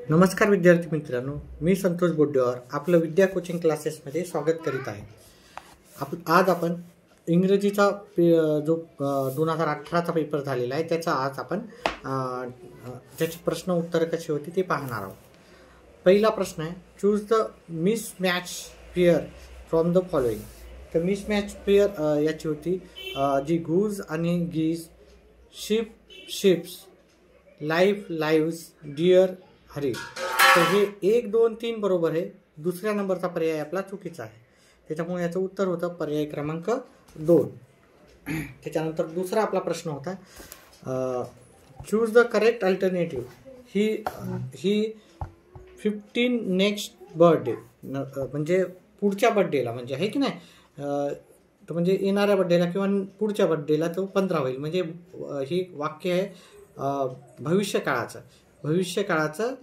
नमस्कार विद्यार्थी मित्रांनो, मी संतोष बोड्डेवार आपलं विद्या कोचिंग क्लासेसमध्ये स्वागत करीत आहे। आज आपण इंग्रजीचा जो 2018चा पेपर झालेला आहे त्याचा आज आपण त्याची प्रश्न उत्तर कशी होती ते पाहणार आहोत। पहिला प्रश्न आहे, choose the mismatch pair from the following. तर मिसमॅच पेअर याची होती जी गूज आणि geese, ship ships, life lives, deer हरी। तर हे 1 2 3 बरोबर आहे। दुसऱ्या नंबरचा पर्याय आपला चुकीचा आहे, त्याच्यामुळे याचं उत्तर होतं पर्याय क्रमांक 2। त्याच्यानंतर दुसरा आपला प्रश्न होता, choose the correct alternative. He 15 next birthday म्हणजे पुढच्या बर्थडेला म्हणजे आहे की नाही, तर म्हणजे येणाऱ्या बर्थडेला किंवा पुढच्या बर्थडेला तो 15 होईल। म्हणजे ही वाक्य आहे भविष्यकाळाचं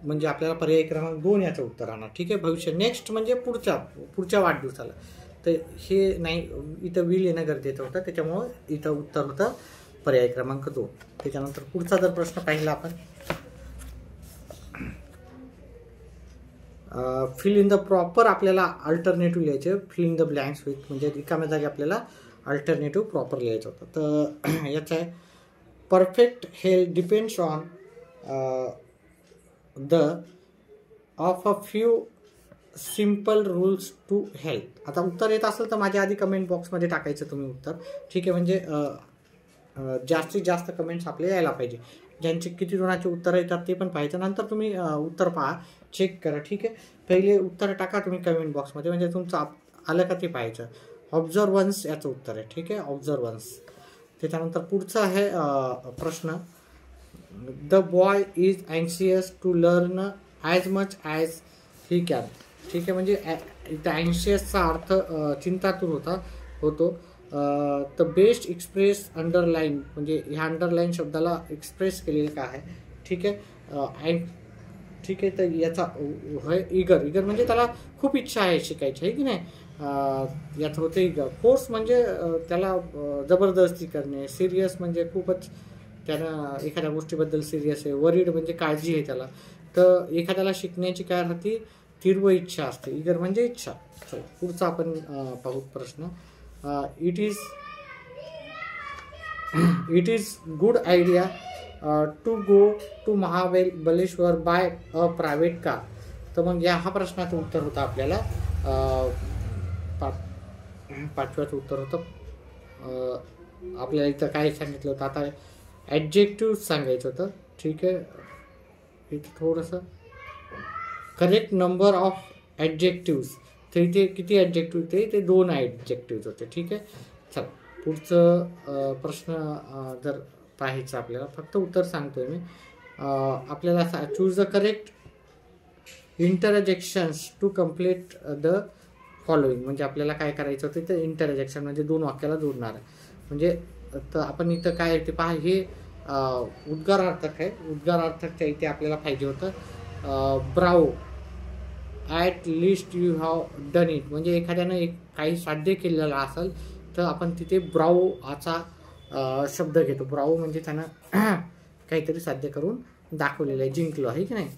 म्हणजे आपल्याला पर्याय क्रमांक 2 याचं उत्तर आणा। ठीक आहे, भविष्य नेक्स्ट म्हणजे पुढच्या वाढदिवसाला, तर हे नाही, इथं विल येणं गरजेचं होतं, त्याच्यामुळं इथं उत्तर होतं पर्याय क्रमांक 2। त्याच्यानंतर पुढचा जर प्रश्न पाहिला आपण, फिल इन द प्रॉपर आपल्याला अल्टरनेटिव्ह लिहायचे, fill in the blanks with म्हणजे रिकाम्या जागी आपल्याला अल्टरनेटिव्ह प्रॉपर लिहायचं होतं। तर याचं आहे, perfect health depends on of a few simple rules to health. आता उत्तर येत असेल तर माझ्या आधी कमेंट बॉक्समध्ये टाकायचं तुम्ही उत्तर। ठीक आहे, म्हणजे जास्तीत जास्त कमेंट्स आपले यायला पाहिजे। ज्यांचे किती जणांचे उत्तर येतात ते पण पाहायचं, नंतर तुम्ही उत्तर पहा, चेक करा। ठीक आहे, पहिले उत्तर टाका तुम्ही कमेंट बॉक्समध्ये, म्हणजे तुमचं आलं का ते पाहायचं। ऑब्झर्वन्स याचं उत्तर आहे। ठीक आहे, ऑब्झर्वन्स। त्याच्यानंतर पुढचा आहे प्रश्न, the boy is anxious to learn as much as he can. ठीक आहे, म्हणजे इथं अँक्सियसचा अर्थ चिंतातूर होतो। द बेस्ट एक्सप्रेस अंडरलाईन म्हणजे ह्या अंडरलाईन शब्दाला एक्सप्रेस केलेलं काय आहे। ठीक आहे, ठीक आहे, तर याचा इगर म्हणजे त्याला खूप इच्छा आहे शिकायची, आहे की नाही, याचं होतं इगर। फोर्स म्हणजे त्याला जबरदस्ती करणे, सिरियस म्हणजे खूपच त्यानं एखाद्या गोष्टीबद्दल सिरियस आहे, वरीड म्हणजे काळजी आहे त्याला। तर एखाद्याला शिकण्याची काय राहते, तीव्र इच्छा असते, इगर म्हणजे इच्छा। पुढचा आपण पाहू प्रश्न, it is good idea to go to Mahabaleshwar by a private car. तर मग हा प्रश्नाचं उत्तर होतं आपल्याला 5व्याचं उत्तर होतं। आपल्याला इथं काय सांगितलं होतं, आता ॲडजेक्टिव्ह सांगायचं होतं। ठीक आहे, इथं थोडंसं करेक्ट नंबर ऑफ ॲडजेक्टिव्स, तर इथे किती ॲडजेक्टिव्ह होते, ते 2 ॲडजेक्टिव्ह होते। ठीक आहे, चला पुढचं प्रश्न जर पाहायचं आपल्याला, फक्त उत्तर सांगतोय मी आपल्याला, choose the correct interjections to complete the following. म्हणजे आपल्याला काय करायचं होतं, तर इंटरजेक्शन म्हणजे 2 वाक्याला जोडणार आहे। म्हणजे तर आपण इथं काय ते पहा, हे उद्गारार्थक आहे, उद्गारार्थकच्या इथे आपल्याला पाहिजे होतं Bravo, at least you have done it म्हणजे एखाद्यानं काही साध्य केलेलं असेल तर आपण तिथे ब्रावो हाचा शब्द घेतो। ब्रावो म्हणजे त्यानं काहीतरी साध्य करून दाखवलेलं आहे, जिंकलो आहे की नाही,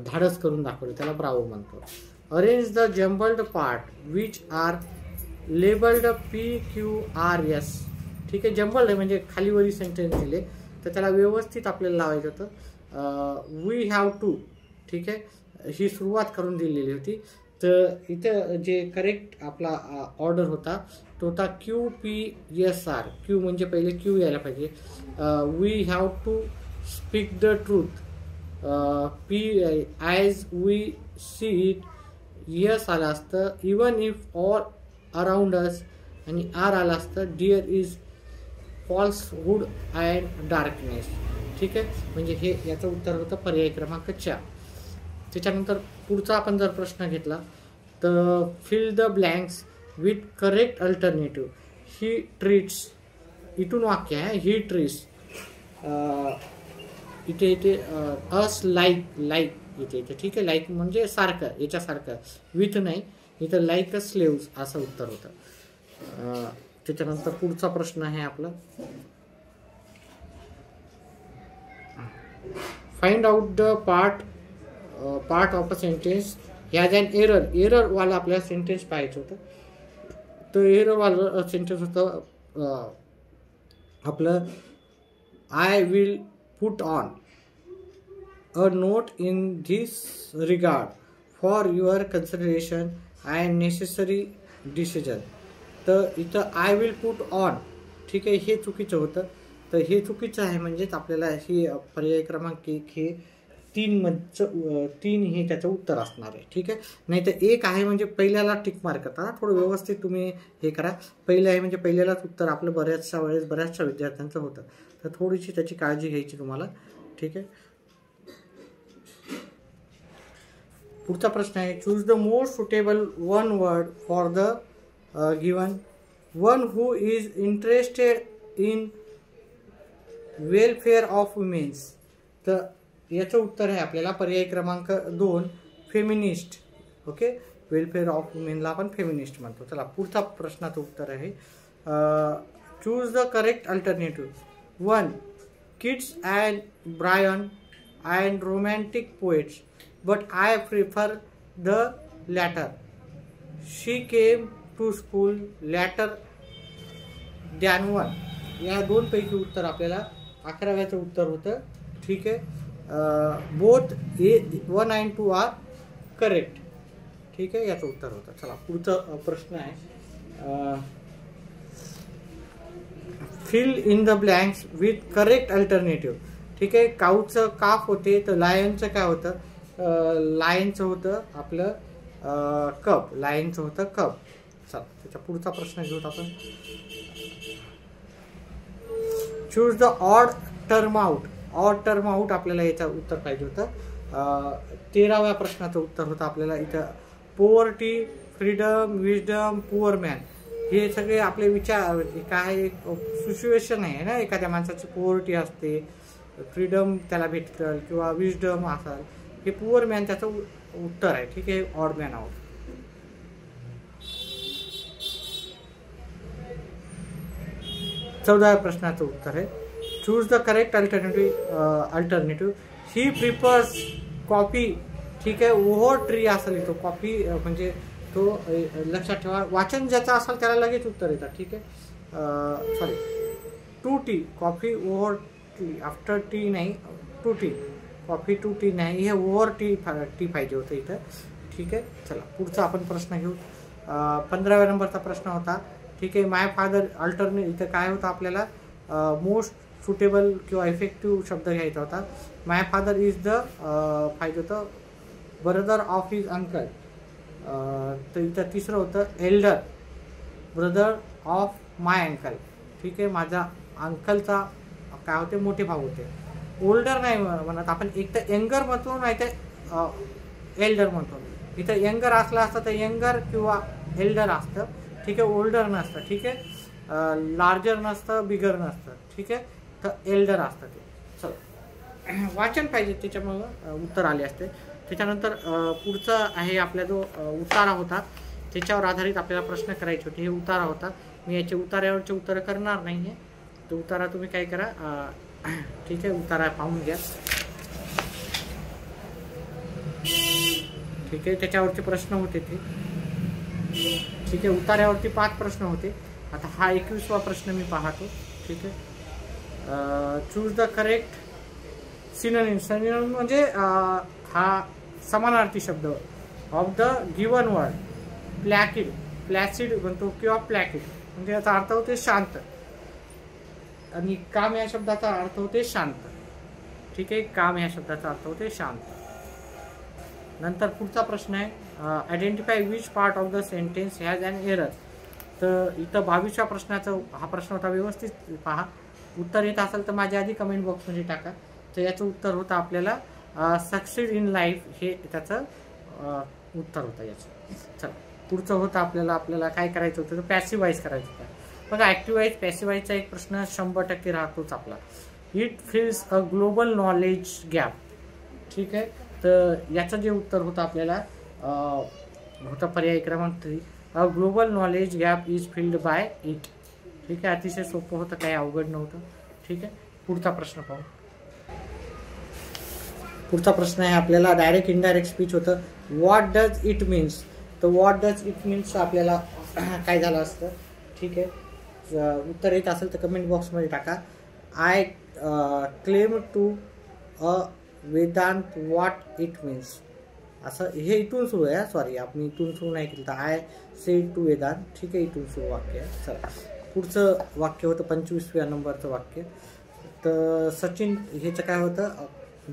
धाडस करून दाखवलं, त्याला ब्रावो म्हणतो। Arrange the jumbled part which are labelled PQRS। ठीक आहे, जम्बल्ड आहे म्हणजे खालीवरी सेंटेन्स दिले, तर त्याला व्यवस्थित आपल्याला लावायचं होतं। वी हॅव टू, ठीक आहे, ही सुरुवात करून दिलेली होती। तर इथं जे करेक्ट आपला ऑर्डर होता तो होता QPSR। क्यू म्हणजे पहिले क्यू यायला पाहिजे। We have to speak the truth, P as we see it, yes आलं असतं, even if all around us, आणि आर आलं असतं, there is falsehood and darkness. ठीक आहे, म्हणजे हे याचं उत्तर होतं पर्याय क्रमांक 4। त्याच्यानंतर पुढचा आपण जर प्रश्न घेतला, तर fill the blanks with correct alternative. He treats, इथून वाक्य आहे, ही ट्रीट्स, इथे अस लाईक इथे। ठीक आहे, लाईक म्हणजे सारखं, याच्यासारखं, विथ नाही, इथं लाईक अ स्लेव्स असं उत्तर होतं। त्याच्यानंतर पुढचा प्रश्न आहे आपला, find out the part of a sentence has an एररवाला आपल्याला सेंटेन्स पाहायचं होतं. तर एररवालं सेंटेन्स होतं आपलं I will put on a note in this regard for your consideration and necessary decision. तर इथं आय विल पुट ऑन, ठीक आहे, हे चुकीचं होतं. तर हे चुकीचं आहे, म्हणजेच आपल्याला ही पर्याय क्रमांक 1 हे 3 हे त्याचं उत्तर असणार आहे. ठीक आहे, नाही तर 1 आहे म्हणजे पहिल्याला टिक मार्क करता. थोडं व्यवस्थित तुम्ही हे करा. पहिलं आहे म्हणजे पहिल्यालाच उत्तर आपलं बऱ्याचशा विद्यार्थ्यांचं होतं. तर थोडीशी त्याची काळजी घ्यायची तुम्हाला. ठीक आहे, पुढचा प्रश्न आहे choose the most suitable one word for the given one who is interested in welfare of womens. तर याचं उत्तर आहे आपल्याला पर्याय क्रमांक 2 फेमिनिस्ट. ओके, वेलफेअर ऑफ वुमेनला आपण फेमिनिस्ट म्हणतो. चला पुढचा प्रश्नाचं उत्तर आहे choose the correct alternative 1 Keats and Byron and romantic poets but I prefer the latter. She came to school later than 1. या 2 पैकी उत्तर आपल्याला 11व्याचं उत्तर होतं. ठीक आहे, बोथ 1 and 2 आर करेक्ट. ठीक आहे, याचं उत्तर होतं. चला पुढचा प्रश्न आहे fill in the blanks with correct alternative. ठीक आहे, काऊचं काफ होते, तर लायनचं काय होतं, लायनचं होतं आपलं कप. लायनचं होतं कप. चला त्याचा पुढचा प्रश्न घेऊत आपण. Choose the odd term out. Odd term out आपल्याला याचं उत्तर पाहिजे होतं. 13व्या प्रश्नाचं उत्तर होतं आपल्याला इथं poverty, freedom, wisdom, poor man. हे सगळे आपले विचार काय सिच्युएशन आहे ना, एखाद्या माणसाची पोवर्टी असते, फ्रीडम त्याला भेटतं किंवा विजडम असाल, हे पुअर मॅन त्याचं उत्तर आहे. ठीक आहे, ऑड मॅन आउट. चौदाव्या प्रश्नाचं उत्तर आहे choose the correct alternative he prefers coffee. ठीक आहे, ओव्हर ट्री असेल तो कॉफी म्हणजे तो लक्षात ठेवा. वाचन ज्याचा असेल त्याला लगेच उत्तर येतात. ठीक आहे, sorry to tea coffee over tea after tea नाही, to tea coffee to tea नाही, हे ओव्हर टी पाहिजे होतं इथं. ठीक आहे, चला पुढचा आपण प्रश्न घेऊ. 15व्या नंबरचा प्रश्न होता. ठीक आहे, माय फादर अल्टरनेट. इथं काय होतं आपल्याला मोस्ट सुटेबल किंवा इफेक्टिव्ह शब्द घ्यायचा होता. माय फादर इज द पाहिजे होतं ब्रदर ऑफ हिज अंकल. तर इथं तिसरं होतं Elder brother of my uncle. ठीक आहे, माझा अंकलचा काय होते मोठे भाऊ होते. ओल्डर नाही म्हणत आपण, एक तर यंगर म्हणतो नाही तर एल्डर म्हणतो. इथं यंगर असलं असतं तर यंगर किंवा एल्डर असतं. ठीक आहे, ओल्डर नसतं. ठीक आहे, लार्जर नसतं, बिगर नसतं. ठीक आहे, तर एल्डर असतं ते. चला वाचन पाहिजे त्याच्यामुळं उत्तर आले असते. त्याच्यानंतर पुढचं आहे आपला जो उतारा होता त्याच्यावर आधारित आपल्याला प्रश्न करायचे होते. हे उतारा होता. मी याचे उतार्यावरचे उत्तर करणार नाही आहे. तो उतारा तुम्ही काय करा, ठीक आहे, उतारा पाहून घ्या. ठीक आहे, त्याच्यावरचे प्रश्न होते ते. ठीक आहे, उतार्यावरती 5 प्रश्न होते. आता हा 21वा प्रश्न मी पाहतो. ठीक आहे, choose the correct synonym. Synonym म्हणजे हा समानार्थी शब्द ऑफ द गिवन वर्ड. प्लॅकिड, प्लॅसिड म्हणतो किंवा प्लॅकिड म्हणजे याचा अर्थ होते शांत, आणि काम या शब्दाचा अर्थ होते शांत. ठीक आहे, काम या शब्दाचा अर्थ होते शांत. नंतर पुढचा प्रश्न आहे identify which part of the sentence has an error. तर इथं 22व्या प्रश्नाचा हा प्रश्न होता. व्यवस्थित पहा, उत्तर येत असेल तर माझ्या आधी कमेंट बॉक्समध्ये टाका. तर याचं उत्तर होतं आपल्याला सक्सीड इन लाईफ, हे त्याचं उत्तर होतं याचं. चला पुढचं होतं आपल्याला काय करायचं होतं, पॅसिवाईज करायचं होतं. बघा ॲक्टिवाईज पॅसिवाईजचा एक प्रश्न 100% राहतोच आपला. It fills a global knowledge gap. ठीक आहे, तर याचं जे उत्तर होतं आपल्याला होतं पर्याय क्रमांक 3 अ global knowledge gap is filled by it. ठीक आहे, अतिशय सोपं होतं, काही अवघड नव्हतं. ठीक आहे, पुढचा प्रश्न पाहू. पुढचा प्रश्न आहे आपल्याला डायरेक्ट इनडायरेक्ट स्पीच होतं. What does it means. तर व्हॉट डज इट मीन्स आपल्याला काय झालं असतं. ठीक आहे, उत्तर येत असेल तर कमेंट बॉक्समध्ये टाका. I claim to a Vedanta what it means. असं हे इथून सुरू आहे. सॉरी, आपण इथून सुरू नाही केलं. तर आय सेड टू वेदांत. ठीक आहे, इथून सुरू वाक्य आहे. चला, पुढचं वाक्य होतं 25व्या नंबरचं वाक्य. तर सचिन ह्याचं काय होतं,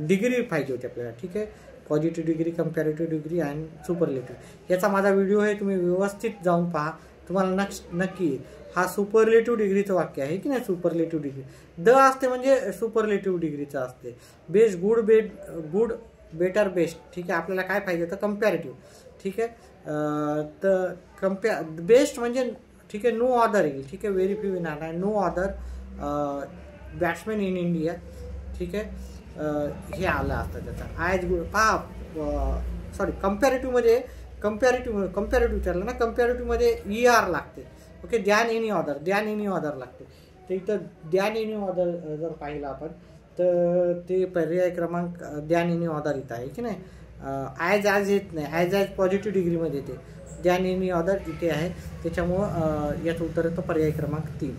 डिग्री पाहिजे होती आपल्याला. ठीक आहे, पॉझिटिव्ह डिग्री, कंपॅरेटिव्ह डिग्री आणि सुपरलेटिव्ह. याचा माझा व्हिडिओ आहे, तुम्ही व्यवस्थित जाऊन पहा, तुम्हाला नक्की. हा सुपरलेटिव्ह डिग्रीचं वाक्य आहे की नाही. सुपरलेटिव्ह डिग्री द असते म्हणजे सुपरलेटिव्ह डिग्रीचं असते. Best, good, better, best. ठीक आहे, आपल्याला काय पाहिजे होतं, कंपॅरेटिव्ह. ठीक आहे, तर बेस्ट म्हणजे ठीक आहे, नो ऑदर येईल. ठीक आहे, व्हेरी फ्यू येणार नाही, no other batsman in India. ठीक आहे, हे आलं असतं त्याचा. आयज गुड पहा. सॉरी, कंपॅरेटिव्हमध्ये कंपॅरेटिव्ह विचारलं ना, कंपॅरेटिव्हमध्ये ER लागते. ओके, दॅन एनी ऑदर लागते. तर इथं दॅन एनी ऑदर जर पाहिलं आपण तर ते पर्याय क्रमांक दॅन एनी ऑदर इथं आहे की नाही. ॲज येत नाही, ॲज पॉझिटिव्ह डिग्रीमध्ये येते. दॅन एनी ऑदर इथे आहे, त्याच्यामुळं याचं उत्तर येतं पर्याय क्रमांक 3.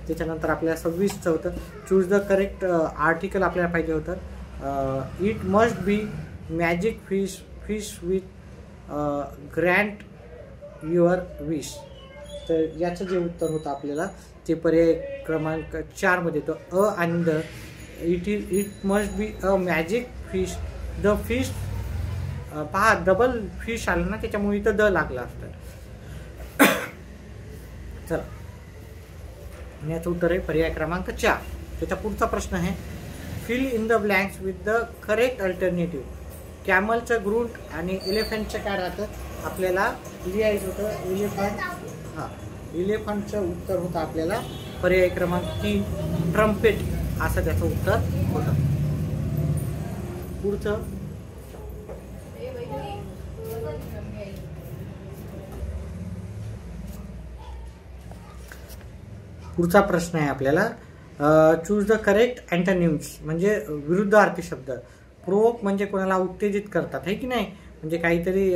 त्याच्यानंतर आपल्याला 26चं होतं. चूज द करेक्ट आर्टिकल आपल्याला पाहिजे होतं. It must be magic fish with Grant your wish. तर याचं जे उत्तर होतं आपल्याला ते पर्याय क्रमांक 4 मध्ये येतं. आणि the it must be a magic fish. The fish पहा, डबल फिश आलं ना, त्याच्यामुळे इथं द लागलं असतं. चला, याचं उत्तर आहे पर्याय क्रमांक 4. त्याचा पुढचा प्रश्न आहे, fill in the blanks with the correct alternative. कॅमलचं ग्रुंट आणि एलिफंटचं काय राहतं आपल्याला लिहायचं होतं. इलेफंटचं उत्तर होतं आपल्याला पर्याय क्रमांक 3 ट्रम्पेट असं त्याचं उत्तर होतं. पुढचा प्रश्न आहे आपल्याला, चूज द करेक्ट अँटोनिम्स म्हणजे विरुद्धार्थी शब्द. प्रोवोक म्हणजे कोणाला उत्तेजित करतात आहे की नाही. म्हणजे काहीतरी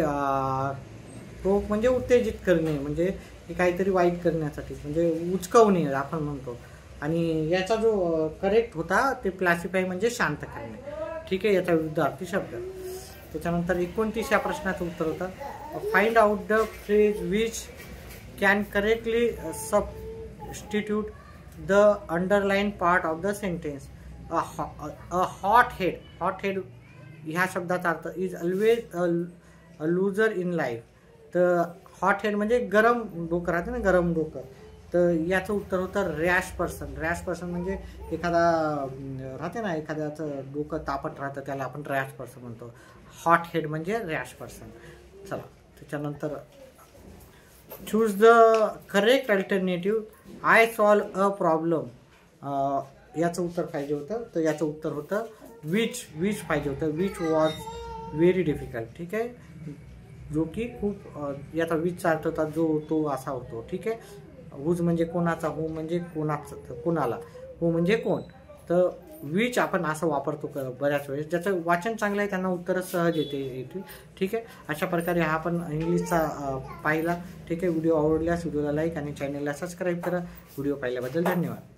प्रोवोक म्हणजे उत्तेजित करणे, म्हणजे काहीतरी वाईट करण्यासाठी, म्हणजे उचकवणे आपण म्हणतो. आणि याचा जो करेक्ट होता ते क्लासिफाय म्हणजे शांत करणे. ठीक आहे, याचा विरुद्धार्थी शब्द. त्याच्यानंतर 29 प्रश्नाचं उत्तर होतं, find out the phrase which can correctly substitute the underline part of the sentence. A hot head ह्या शब्दाचा earth is always a loser in life. तर हॉट हेड म्हणजे गरम डोकं राहते ना, गरम डोकं. तर याचं उत्तर होतं रॅश पर्सन म्हणजे एखादा राहते ना, एखाद्याचं डोकं तापट राहतं त्याला आपण रॅश पर्सन म्हणतो. हॉट हेड म्हणजे रॅश पर्सन. चला, त्याच्यानंतर choose the correct alternative. I solve a problem. याचं उत्तर पाहिजे होतं. तर याचं उत्तर होतं विच पाहिजे होतं. Which was very difficult. ठीक आहे, जो की खूप याचा विचचा अर्थ होता जो तो असा होतो. ठीक आहे, हुज म्हणजे कोणाचा, हो म्हणजे कोणाला, हो म्हणजे कोण. तर विच आपण असं वापरतो बऱ्याच वेळेस. ज्याचं वाचन चांगलं आहे त्यांना उत्तर सहज येते. ठीक आहे, अशा प्रकारे हा आपण इंग्लिशचा पाहिला. ठीक आहे, व्हिडिओ आवडल्यास व्हिडिओला लाईक आणि चॅनलला सबस्क्राईब करा. व्हिडिओ पाहिल्याबद्दल धन्यवाद.